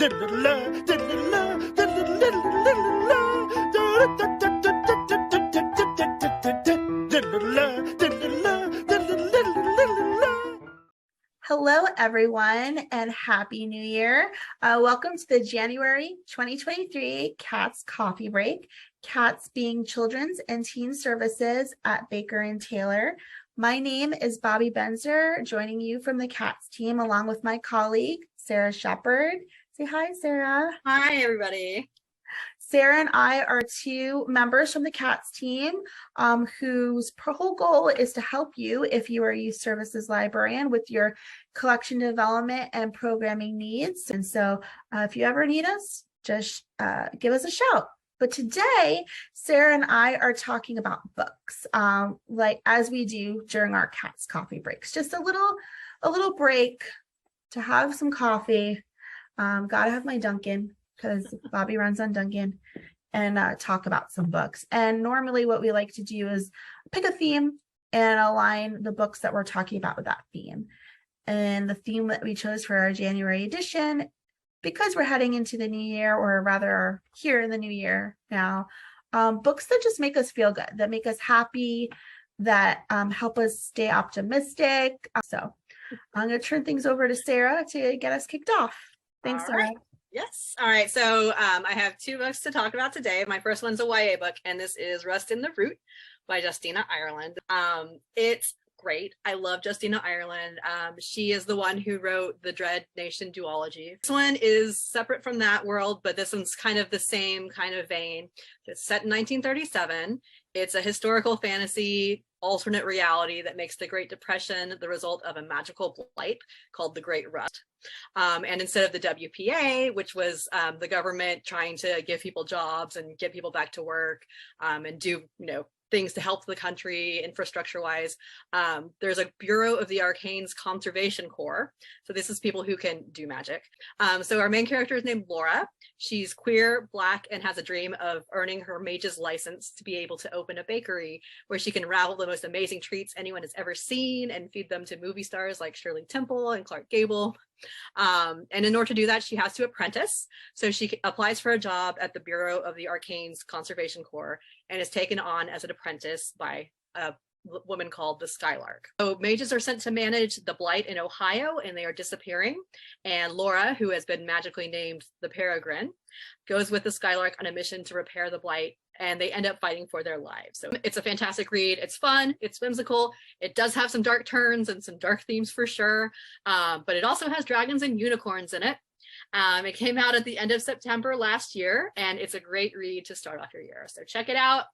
Hello, everyone, and Happy New Year. Welcome to the January 2023 CATS Coffee Break. CATS being Children's and Teen Services at Baker and Taylor. My name is Bobby Benzer, joining you from the CATS team, along with my colleague, Sarah Shepard. Say hi, Sarah. Hi, everybody. Sarah and I are two members from the CATS team whose whole goal is to help you if you are a youth services librarian with your collection development and programming needs. And so if you ever need us, just give us a shout. But today, Sarah and I are talking about books, like as we do during our CATS coffee breaks. Just a little break to have some coffee. Gotta have my Dunkin', because Bobby runs on Dunkin', and talk about some books. And normally what we like to do is pick a theme and align the books that we're talking about with that theme. And the theme that we chose for our January edition, because we're heading into the new year, or rather here in the new year now, books that just make us feel good, that make us happy, that help us stay optimistic. So I'm going to turn things over to Sarah to get us kicked off. Thanks, Sarah. Right. Yes. All right. So I have two books to talk about today. My first one's a YA book, and this is Rust in the Root by Justina Ireland. It's great. I love Justina Ireland. She is the one who wrote the Dread Nation duology. This one is separate from that world, but this one's kind of the same kind of vein. It's set in 1937. It's a historical fantasy alternate reality that makes the Great Depression the result of a magical blight called the Great Rust. And instead of the WPA, which was the government trying to give people jobs and get people back to work and do, things to help the country infrastructure wise, there's a Bureau of the Arcane's Conservation Corps. So this is people who can do magic. So our main character is named Laura. She's queer, Black, and has a dream of earning her mage's license to be able to open a bakery where she can raffle the most amazing treats anyone has ever seen and feed them to movie stars like Shirley Temple and Clark Gable. And in order to do that, she has to apprentice. So she applies for a job at the Bureau of the Arcane's Conservation Corps and is taken on as an apprentice by a woman called the Skylark. So mages are sent to manage the blight in Ohio, and they are disappearing. And Laura, who has been magically named the Peregrine, goes with the Skylark on a mission to repair the blight, and they end up fighting for their lives. So it's a fantastic read. It's fun, it's whimsical. It does have some dark turns and some dark themes for sure, but it also has dragons and unicorns in it. It came out at the end of September last year, and it's a great read to start off your year. So check it out.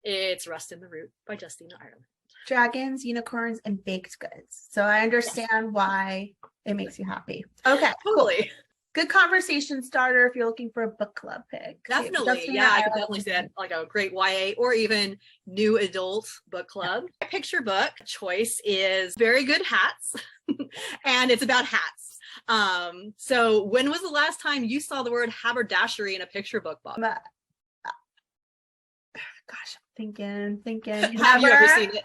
It's Rust in the Root by Justina Ireland. Dragons, unicorns, and baked goods. So I understand why it makes you happy. Okay, totally. Cool. Good conversation starter if you're looking for a book club pick. Definitely. Yeah, I could definitely see that, like a great YA or even new adult book club. My picture book choice is Very Good Hats, and it's about hats. So when was the last time you saw the word haberdashery in a picture book, Bob? Gosh, thinking. Have you ever seen it?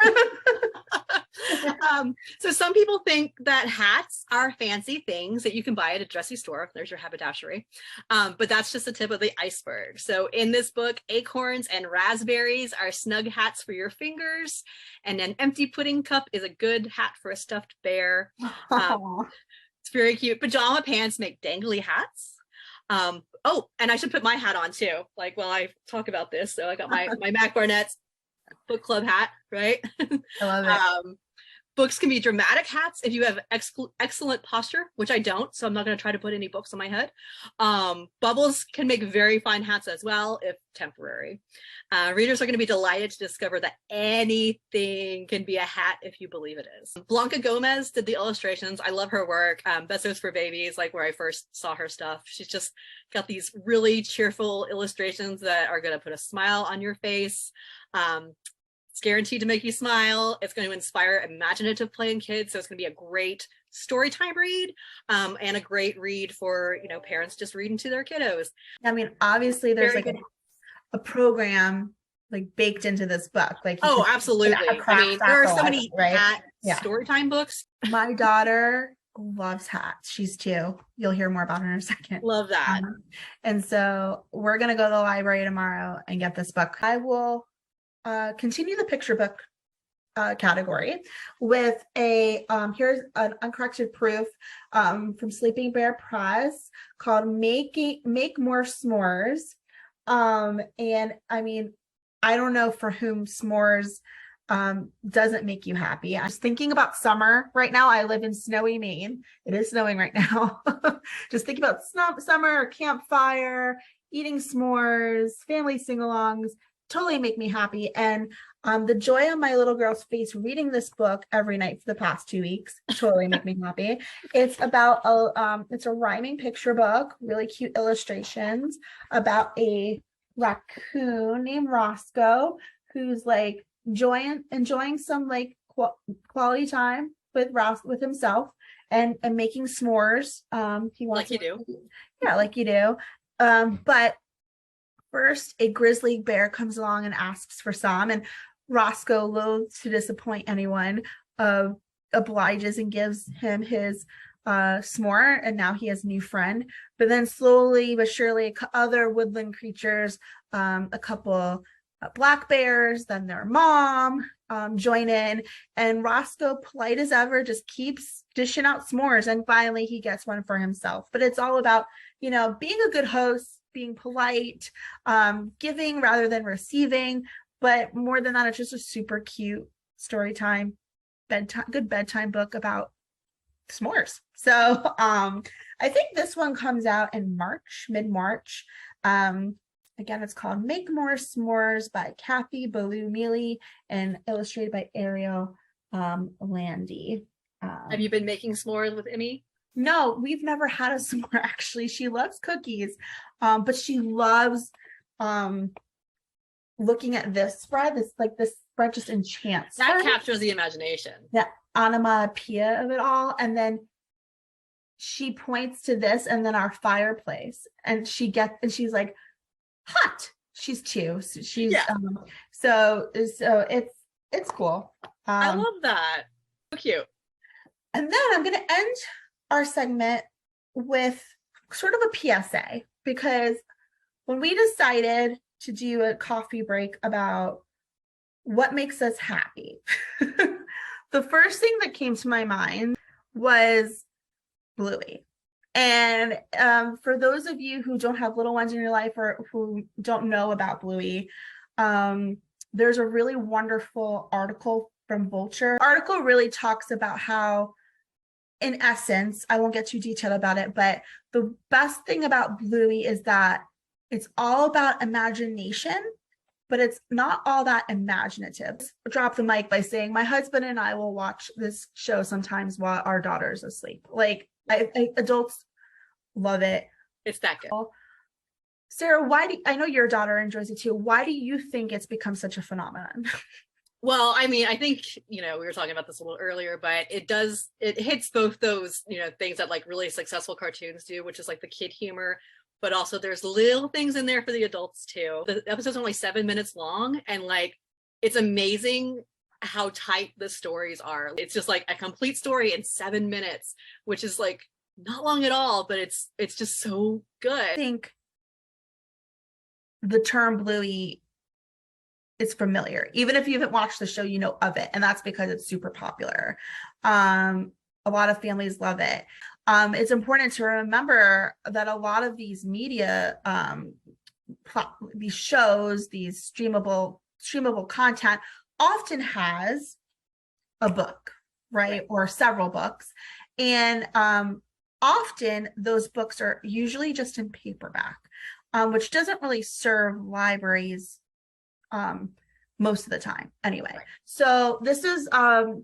So some people think that hats are fancy things that you can buy at a dressy store. There's your haberdashery. But that's just the tip of the iceberg. So in this book, acorns and raspberries are snug hats for your fingers. And an empty pudding cup is a good hat for a stuffed bear. It's very cute. Pajama pants make dangly hats. Oh, and I should put my hat on too, like while I talk about this. So I got my Mac Barnett's book club hat, right? I love it. Books can be dramatic hats if you have excellent posture, which I don't, so I'm not going to try to put any books on my head. Bubbles can make very fine hats as well, if temporary. Readers are going to be delighted to discover that anything can be a hat if you believe it is. Blanca Gomez did the illustrations. I love her work. Bessos for Babies, like where I first saw her stuff. She's just got these really cheerful illustrations that are going to put a smile on your face. It's guaranteed to make you smile. It's going to inspire imaginative play in kids. So it's going to be a great story time read and a great read for, parents just reading to their kiddos. I mean, obviously there's a program like baked into this book. Like, oh, absolutely. I mean, there are so many story time books. My daughter loves hats. She's 2. You'll hear more about her in a second. Love that. And so we're gonna go to the library tomorrow and get this book. I will continue the picture book category with a here's an uncorrected proof from Sleeping Bear Press called Make More S'mores. And I mean, I don't know for whom s'mores doesn't make you happy. I'm just thinking about summer right now. I live in snowy Maine. It is snowing right now. Just thinking about summer, campfire, eating s'mores, family sing-alongs totally make me happy. And the joy on my little girl's face reading this book every night for the past 2 weeks totally make me happy. It's about it's a rhyming picture book, really cute illustrations about a raccoon named Roscoe who's like enjoying some like quality time with himself and making s'mores. He wants like you do. Yeah, like you do. But first, a grizzly bear comes along and asks for some, and Roscoe, loath to disappoint anyone, obliges and gives him his s'more, and now he has a new friend. But then slowly but surely, other woodland creatures, a couple black bears, then their mom join in, and Roscoe, polite as ever, just keeps dishing out s'mores, and finally he gets one for himself. But it's all about, being a good host, being polite, giving rather than receiving. But more than that, it's just a super cute story time, good bedtime book about s'mores. So I think this one comes out in mid-March. Again, it's called Make More S'mores by Cathy, Ballou, Mealey, and illustrated by Ariel Landy. Have you been making s'mores with Emmy? No, we've never had a s'more, actually. She loves cookies, but she loves looking at this spread. This spread just enchants that her. Captures the imagination. The onomatopoeia of it all. And then she points to this and then our fireplace, and she's like, hot. She's 2. So she's so it's cool. I love that. So cute. And then I'm gonna end our segment with sort of a PSA, because when we decided to do a coffee break about what makes us happy, the first thing that came to my mind was Bluey. And for those of you who don't have little ones in your life or who don't know about Bluey, there's a really wonderful article from Vulture. The article really talks about how, in essence, I won't get too detailed about it, but the best thing about Bluey is that it's all about imagination, but it's not all that imaginative. Drop the mic by saying my husband and I will watch this show sometimes while our daughter's asleep. Like, adults love it. It's that good. Sarah, I know your daughter enjoys it too. Why do you think it's become such a phenomenon? Well, I mean, I think, we were talking about this a little earlier, but it hits both those, things that like really successful cartoons do, which is like the kid humor, but also there's little things in there for the adults too. The episode's only 7 minutes long, and like, it's amazing how tight the stories are. It's just like a complete story in 7 minutes, which is like not long at all, but it's just so good. I think the term Bluey is familiar. Even if you haven't watched the show, you know of it. And that's because it's super popular. A lot of families love it. It's important to remember that a lot of these media, these shows, these streamable content often has a book, right? Or several books. And often those books are usually just in paperback, which doesn't really serve libraries most of the time anyway. So this is our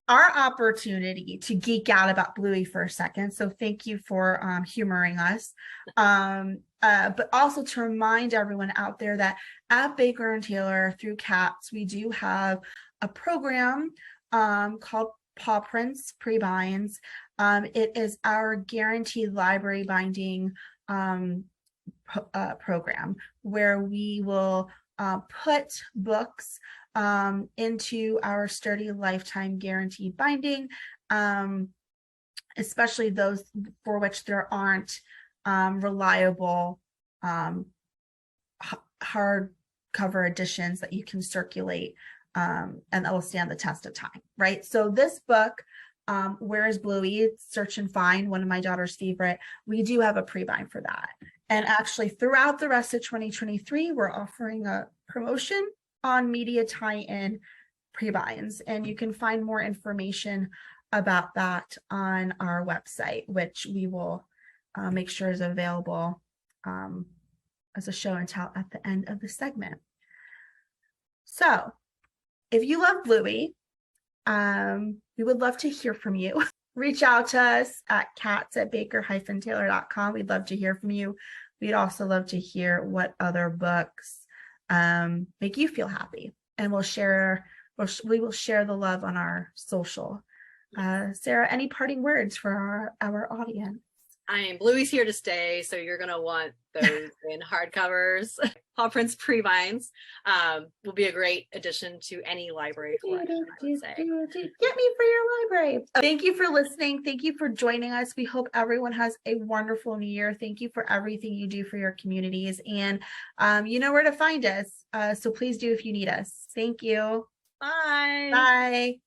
opportunity to geek out about Bluey for a second. So thank you for humoring us. But also to remind everyone out there that at Baker and Taylor through CATS, we do have a program called Paw Prints Pre-Binds. It is our guaranteed library binding program where we will put books into our sturdy lifetime guaranteed binding especially those for which there aren't reliable hardcover editions that you can circulate and that will stand the test of time, right? So this book, Where is Bluey? Search and Find, one of my daughter's favorite. We do have a pre-bind for that. And actually throughout the rest of 2023, we're offering a promotion on media tie-in pre-binds, and you can find more information about that on our website, which we will make sure is available as a show and tell at the end of the segment. So if you love Bluey, we would love to hear from you. Reach out to us at cats@baker-taylor.com. We'd love to hear from you. We'd also love to hear what other books make you feel happy, and we will share the love on our social. Sarah, any parting words for our audience? Bluey's here to stay, so you're gonna want those in hardcovers. Paw Prints pre-binds will be a great addition to any library collection, I would say. Get me for your library. Thank you for listening. Thank you for joining us. We hope everyone has a wonderful new year. Thank you for everything you do for your communities, and you know where to find us. So please do if you need us. Thank you. Bye. Bye.